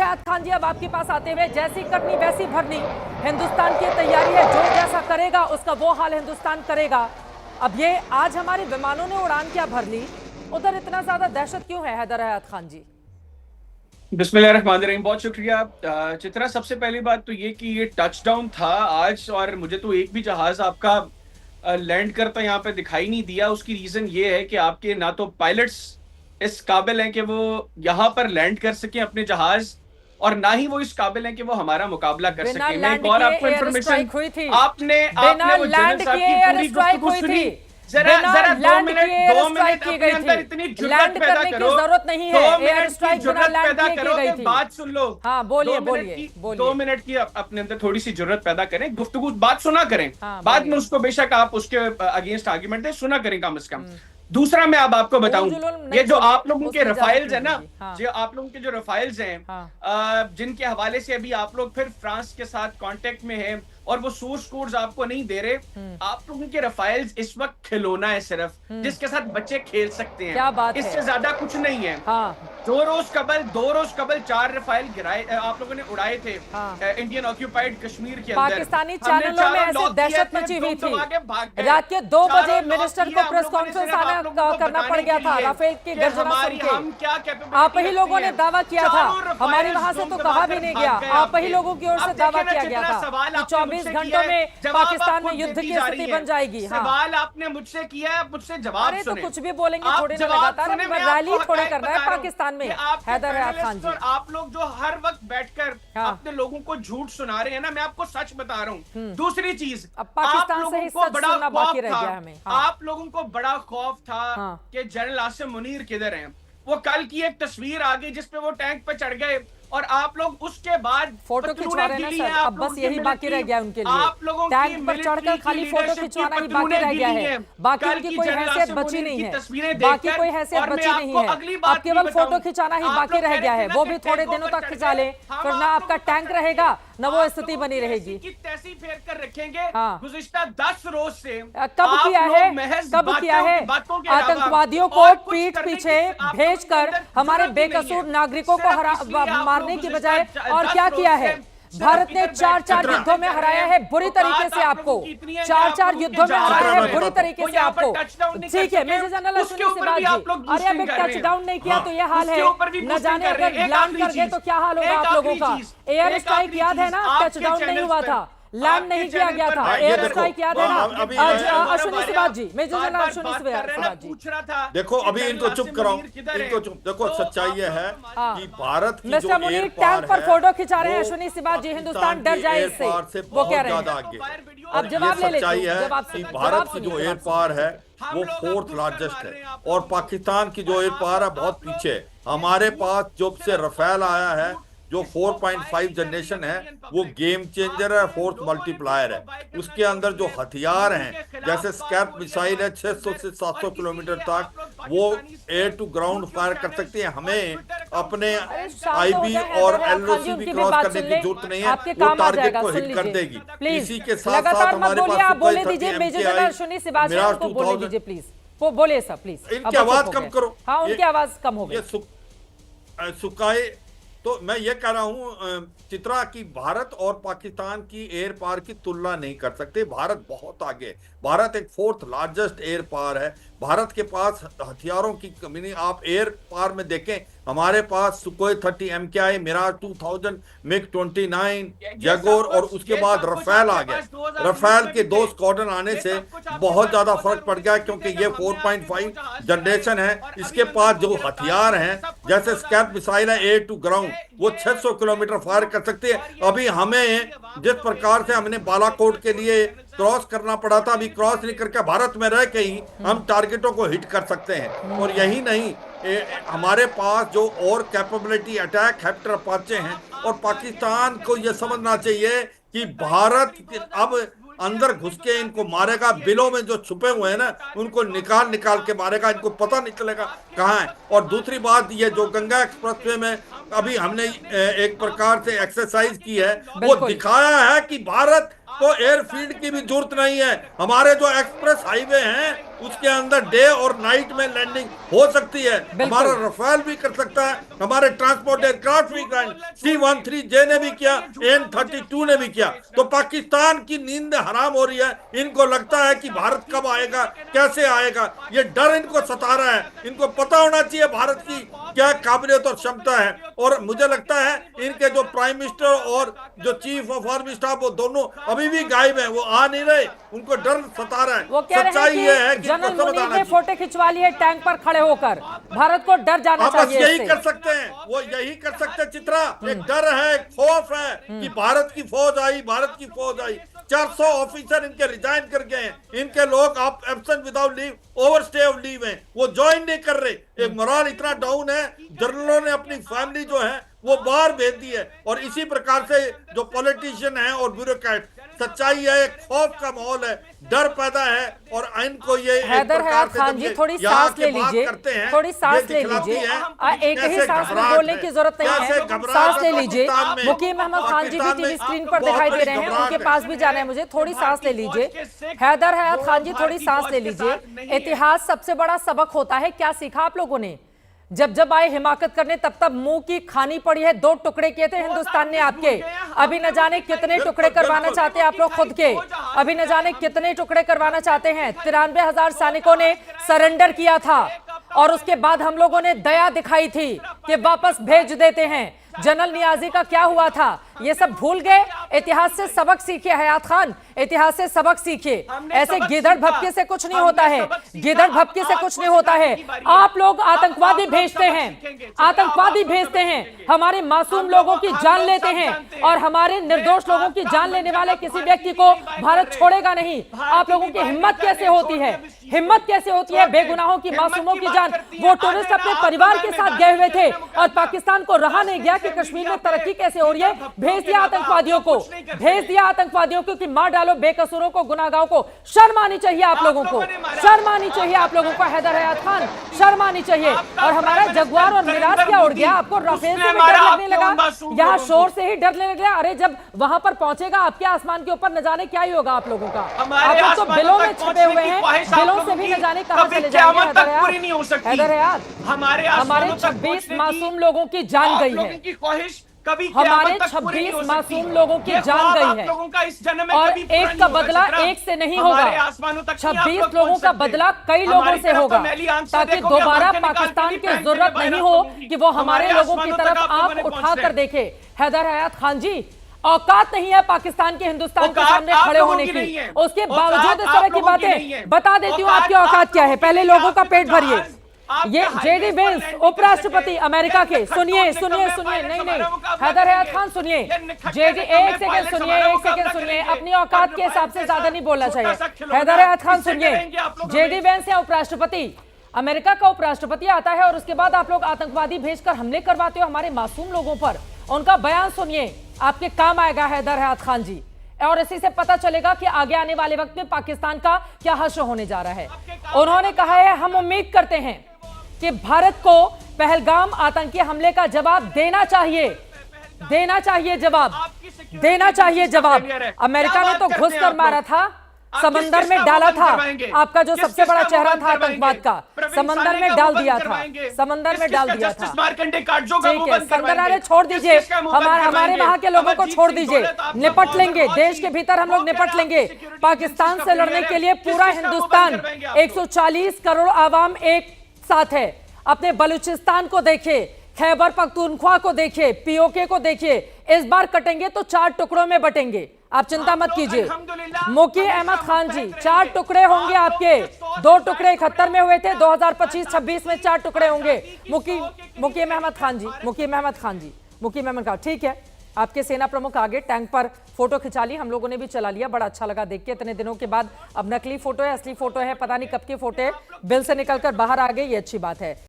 हैदर खान जी, अब आपके पास आते हुए, जैसी कटनी वैसी भरनी, हिंदुस्तान की तैयारी है, जो जैसा करेगा उसका वो हाल हिंदुस्तान करेगा। अब ये आज हमारे विमानों ने उड़ान क्या भर ली, उधर इतना ज्यादा दहशत क्यों है हैदर खान जी? बिस्मिल्लाहिर्रहमानिर्रहीम। बहुत शुक्रिया चित्रा। सबसे पहली बात तो ये कि ये टचडाउन था आज, और मुझे तो एक भी जहाज आपका लैंड करता यहाँ पे दिखाई नहीं दिया। उसकी रीजन ये है कि आपके ना तो पायलट्स इस काबिल हैं कि वो यहाँ पर लैंड कर सकें अपने जहाज, और ना ही वो इस काबिल हैं कि वो हमारा मुकाबला कर बिना सकें। मैं लैंड एक और किए आपको एयर इन्फॉर्मेशन, स्ट्राइक हुई थी। आपने बिना वो लैंड जनरल साहब किए की एयर पूरी स्ट्राइक गुफ्तगू हुई सुनी। थी। जरा बिना जरा लैंड किए एयर स्ट्राइक की गई अंदर थी। इतनी जुर्रत लैंड पैदा करने की करो, जरूरत नहीं है, एयर स्ट्राइक बिना लैंड पैदा किए की करो गई कि थी। बात सुन लो। हाँ बोलिए बोलिए बोलिए। 2 मिनट की अपने अंदर थोड़ी सी जरूरत पैदा करें, गुफ्तगू बात सुना करें। हाँ, बाद बोलिए। में उसको बेशक आप उसके अगेंस्ट आर्ग्यूमेंट दें, सुना करें कम से कम। दूसरा मैं अब आपको बताऊं, ये जो आप लोगों के रफाइल्स है ना, जो आप लोगों के जो रफाइल्स हैं, जिनके हवाले से अभी आप लोग फिर फ्रांस के साथ कांटेक्ट में हैं और वो सोर्स कोड्स आपको नहीं दे रहे, आप लोगों के रफाइल्स इस वक्त खिलौना है सिर्फ, जिसके साथ बच्चे खेल सकते हैं। क्या बात इससे है? ज्यादा कुछ नहीं है। हाँ। 2 रोज कबल 4 रफाइल गिराए आप लोगों ने, उड़ाए थे इंडियन ऑक्यूपाइड कश्मीर के अंदर। पाकिस्तानी चैनलों में ऐसे दहशत मची हुई थी। रात के 2 बजे मिनिस्टर को प्रेस कॉन्फ्रेंस करना पड़ गया था राफेल की गर्जना सुन के। आप ही लोगों ने दावा किया था, हमारे वहां से तो कहा भी नहीं गया, आप ही लोगों की ओर से दावा किया गया था कि 24 घंटों में पाकिस्तान में युद्ध की स्थिति बन जाएगी। सवाल आपने मुझसे किया है, मुझसे जवाब अरे तो सुने। कुछ भी बोलेंगे थोड़े ना, लगातार रैली थोड़े करना है पाकिस्तान में। हैदर खान जी, आप लोग जो हर वक्त बैठकर अपने लोगों को झूठ सुना रहे हैं ना, मैं आपको सच बता रहा हूँ। दूसरी चीज, अब पाकिस्तान से ही सच सुनना बाकी रह गया हमें। आप लोगों को बड़ा खौफ था कि जनरल आसिम मुनीर किधर हैं। वो कल की एक तस्वीर आ गई जिसपे वो टैंक पे चढ़ गए, और आप लोग उसके बाद फोटो खिंचवा रहे हैं ना सर। अब बस यही बाकी रह गया उनके लिए, आप लोगों टैंक पर चढ़कर खाली फोटो खिंचवाना ही बाकी रह गया है। बाकी उनकी कोई हैसियत बची नहीं है, बाकी कोई हैसियत बची नहीं है। अब केवल फोटो खिंचाना ही बाकी रह गया है, वो भी थोड़े दिनों तक खिंचा ले, फिर ना आपका टैंक रहेगा न वो स्थिति बनी रहेगी। तैसी फेर कर रखेंगे। गुज़िश्ता 10 रोज से कब किया है, कब किया है? आतंकवादियों को पीठ पीछे भेजकर हमारे बेकसूर नागरिकों को मारने की बजाय और क्या किया है? भारत ने 4 युद्धों में हराया है बुरी तरीके से आपको, 4 युद्धों में हराया है बुरी तरीके से आपको। ठीक है मेजर जनरल अश्विनी सिबाल जी, अरे अब एक टचडाउन नहीं किया तो ये हाल है, न जाने अगर लैंड कर गए तो क्या हाल होगा आप लोगों का। एयर स्ट्राइक याद है ना, टचडाउन नहीं हुआ था, लैंड नहीं किया गया था, एयर स्ट्राइक याद है ना। अश्विनी सिबाल जी, मेजर जनरल अश्विनी सिबाल जी, देखो अभी इनको चुप कराओ, इनको चुप। देखो सच्चाई ये है कि भारत की जो एयर टैंक पर फोटो खिंचा रहे हैं अश्विनी सिबाल जी, हिंदुस्तान डर जाए इससे, वो कह रहे हैं। अब जवाब ले लीजिए। सच्चाई है कि भारत की जो एयर पावर है वो 4th लार्जेस्ट है, और पाकिस्तान की जो एयर पावर है बहुत पीछे है। हमारे पास जब से रफेल आया है, जो 4.5 जनरेशन है, वो गेम चेंजर है, 4th मल्टीप्लायर है। उसके अंदर जो हथियार हैं, जैसे स्कैर्प मिसाइल है 600 से 700 किलोमीटर तक, वो एयर टू ग्राउंड फायर कर सकती है। हमें अपने आईबी और एलओसी भी क्रॉस करने की जरूरत नहीं है, वो टारगेट को हिट कर देगी। इसी के साथ साथ हमारे पास बोले दीजिए मेजर जनरल अश्विनी सिबाल जी को बोलने दीजिए प्लीज, बोलिए सर प्लीज। इनकी आवाज कम करो। हाँ उनकी आवाज कम हो गई। सुकाए तो मैं ये कह रहा हूं चित्रा की भारत और पाकिस्तान की एयर पावर की तुलना नहीं कर सकते। भारत बहुत आगे है, भारत एक 4th लार्जेस्ट एयर पावर है। भारत के पास हथियारों की कमी नहीं। आप एयर पावर में देखें, हमारे पास Sukhoi 30 MKI, Mirage 2000, MiG-29, Jaguar, और उसके बाद रफेल आ गया। रफेल के 2 स्क्वाड्रन आने से बहुत ज्यादा फर्क पड़ गया, क्योंकि ये 4.5 जनरेशन है। इसके पास जो हथियार हैं, जैसे स्कैर्प मिसाइल है एयर टू ग्राउंड, वो 600 किलोमीटर फायर कर सकती है। अभी हमें जिस प्रकार से हमने बालाकोट के लिए क्रॉस करना पड़ा था, अभी क्रॉस नहीं करके भारत में रह के ही हम टारगेटों को हिट कर सकते हैं। और यही नहीं, हमारे पास जो और कैपेबिलिटी अटैक हेक्टर अपाचे हैं, और पाकिस्तान को यह समझना चाहिए कि भारत अब अंदर घुस के इनको मारेगा। बिलों में जो छुपे हुए हैं ना, उनको निकाल निकाल के मारेगा, इनको पता नहीं चलेगा कहाँ है। और दूसरी बात, ये जो गंगा एक्सप्रेसवे में अभी हमने एक प्रकार से एक्सरसाइज की है, वो दिखाया है कि भारत को एयरफील्ड की भी जरूरत नहीं है। हमारे जो एक्सप्रेस हाईवे हैं उसके अंदर डे और नाइट में लैंडिंग हो सकती है। हमारा रफाल भी कर सकता है, हमारे ट्रांसपोर्ट एयरक्राफ्ट भी C-130J ने भी किया, AN-32 ने भी किया। तो पाकिस्तान की नींद हराम हो रही है। इनको लगता है कि भारत कब आएगा, कैसे आएगा, ये डर इनको सता रहा है। इनको पता होना चाहिए भारत की क्या काबिलियत और क्षमता है। और मुझे लगता है इनके जो प्राइम मिनिस्टर और जो चीफ ऑफ आर्मी स्टाफ वो दोनों अभी भी गायब हैं, वो आ नहीं रहे, उनको डर सता रहा है। वो कह रहे हैं कि जनरल मुनीर ने फोटो खिंचवा लिए टैंक पर खड़े होकर, भारत को डर जाना चाहिए। यही कर सकते हैं, वो यही कर सकते हैं चित्रा। एक डर है, एक खौफ है कि भारत की फौज आई, भारत की फौज आई। 400 ऑफिसर इनके रिजाइन कर गए हैं, इनके लोग आप absent without leave, overstay of leave हैं, वो ज्वाइन नहीं कर रहे। एक मोरल इतना डाउन है, जनरलों ने अपनी फैमिली जो है वो बाहर भेज दी है। और इसी प्रकार से जो पॉलिटिशियन है और ब्यूरोक्रेट, सच्चाई है, एक खौफ का माहौल है, डर पैदा है। और इनको ये हैदर हयात खान जी थोड़ी सांस ले लीजिए, थोड़ी सांस ले लीजिए, एक ही सांस में बोलने की जरूरत नहीं है, सांस ले लीजिए। मुकीम अहमद खान जी भी टीवी स्क्रीन पर दिखाई दे रहे हैं, उनके पास भी जाना है मुझे, थोड़ी सांस ले लीजिए। हैदर हयात खान जी थोड़ी सांस ले लीजिए। इतिहास सबसे बड़ा सबक होता है, क्या सीखा आप लोगों ने? जब जब आए हिमाकत करने तब तब मुंह की खानी पड़ी है। 2 टुकड़े किए थे हिंदुस्तान ने आपके, अभी न जाने कितने टुकड़े करवाना चाहते हैं आप लोग खुद के, अभी न जाने कितने टुकड़े करवाना चाहते हैं। 93,000 सैनिकों ने सरेंडर किया था और उसके बाद हम लोगों ने दया दिखाई थी कि वापस भेज देते हैं। जनरल नियाजी का क्या हुआ था, ये सब भूल गए? इतिहास से सबक सीखिए हयात खान, इतिहास से सबक सीखिए। ऐसे गिदड़ भपके से कुछ नहीं होता है, गिदड़ भपके से कुछ नहीं होता है। आप लोग आतंकवादी भेजते हैं, आतंकवादी भेजते हैं, हमारे मासूम लोगों की जान लेते हैं और हमारे निर्दोष लोगों की जान लेने वाले किसी व्यक्ति को भारत छोड़ेगा नहीं। आप लोगों की हिम्मत कैसे होती है, हिम्मत कैसे होती है? बेगुनाहों की मासूमों की जान, वो टूरिस्ट अपने परिवार के साथ गए हुए थे और पाकिस्तान को रहा नहीं गया कि कश्मीर में तरक्की कैसे हो रही है, भेज दिया आतंकवादियों को, भेज दिया आतंकवादियों को कि मार डालो बेकसूरों को, गुनाहगारों को। शर्म आनी चाहिए आप लोगों को, शर्म आनी चाहिए आप लोगों को। हैदर हयात खान, शर्म आनी चाहिए। और हमारा जगुआर और मिराज क्या उड़ गया? आपको राफेल से भी डर लगने लगा, यहाँ शोर से ही डर लगने लगा? अरे जब वहां पर पहुंचेगा आपके आसमान के ऊपर न जाने क्या ही होगा आप लोगों का। आप लोग तो बिलों में छिपे हुए हैं, बिलों से भी न जाने कहां चले जाएंगे। हैदर हयात, हमारे 26 मासूम लोगों की जान गई है, हमारे 26 मासूम लोगों की जान गई है और एक का बदला एक से नहीं होगा, 26 लोगों का बदला कई लोगों से होगा, ताकि दोबारा पाकिस्तान की जरूरत नहीं हो कि वो हमारे लोगों की तरफ आंख उठाकर देखे। हैदर हयात खान जी, औकात नहीं है पाकिस्तान के हिंदुस्तान के सामने खड़े होने की, उसके बावजूद इस तरह की बातें। बता देती हूँ आपकी औकात क्या है, पहले लोगों का पेट भरिए। ये जेडी वेंस, उपराष्ट्रपति अमेरिका के, सुनिए सुनिए सुनिए, नहीं हैदर हयात खान सुनिए, जेडी, एक सेकंड सुनिए, एक सेकंड सुनिए, अपनी औकात के हिसाब से ज्यादा नहीं बोलना चाहिए। हैदर हयात खान सुनिए, जेडी वेंस या उपराष्ट्रपति, अमेरिका का उपराष्ट्रपति आता है और उसके बाद आप लोग आतंकवादी भेजकर हमले करवाते हो हमारे मासूम लोगों पर। उनका बयान सुनिए, आपके काम आएगा हैदर हयात खान जी, और इसी से पता चलेगा कि आगे आने वाले वक्त में पाकिस्तान का क्या हश्र होने जा रहा है। उन्होंने कहा है, हम उम्मीद करते हैं कि भारत को पहलगाम आतंकी हमले का जवाब देना चाहिए, देना चाहिए जवाब, देना चाहिए जवाब। अमेरिका ने तो घुस कर मारा था, समंदर में डाला था, आपका जो सबसे बड़ा चेहरा था आतंकवाद का, समंदर में डाल दिया था, समंदर में डाल दिया था। ठीक है, समंदर छोड़ दीजिए, हमारे वहां के लोगों को छोड़ दीजिए, निपट लेंगे, देश के भीतर हम लोग निपट लेंगे। पाकिस्तान से लड़ने के लिए पूरा हिंदुस्तान, 140 करोड़ आवाम एक साथ है। अपने बलूचिस्तान को देखिए, खैबर पख्तूनख्वा को देखिए, पीओके को देखिए, इस बार कटेंगे तो 4 टुकड़ों में बटेंगे, आप चिंता मत कीजिए। मुकीम अहमद खान जी, 4 टुकड़े होंगे आपके, 2 टुकड़े 71 में हुए थे, 2025-26 में 4 टुकड़े होंगे। मुकीम अहमद खान जी, मुकीम अहमद खान जी, मुकीम अहमद खान, ठीक है, आपके सेना प्रमुख आगे टैंक पर फोटो खिंचा ली, हम लोगों ने भी चला लिया, बड़ा अच्छा लगा देख के। इतने दिनों के बाद अब नकली फोटो है, असली फोटो है, पता नहीं कब की फोटो है, बिल से निकलकर बाहर आ गई, ये अच्छी बात है।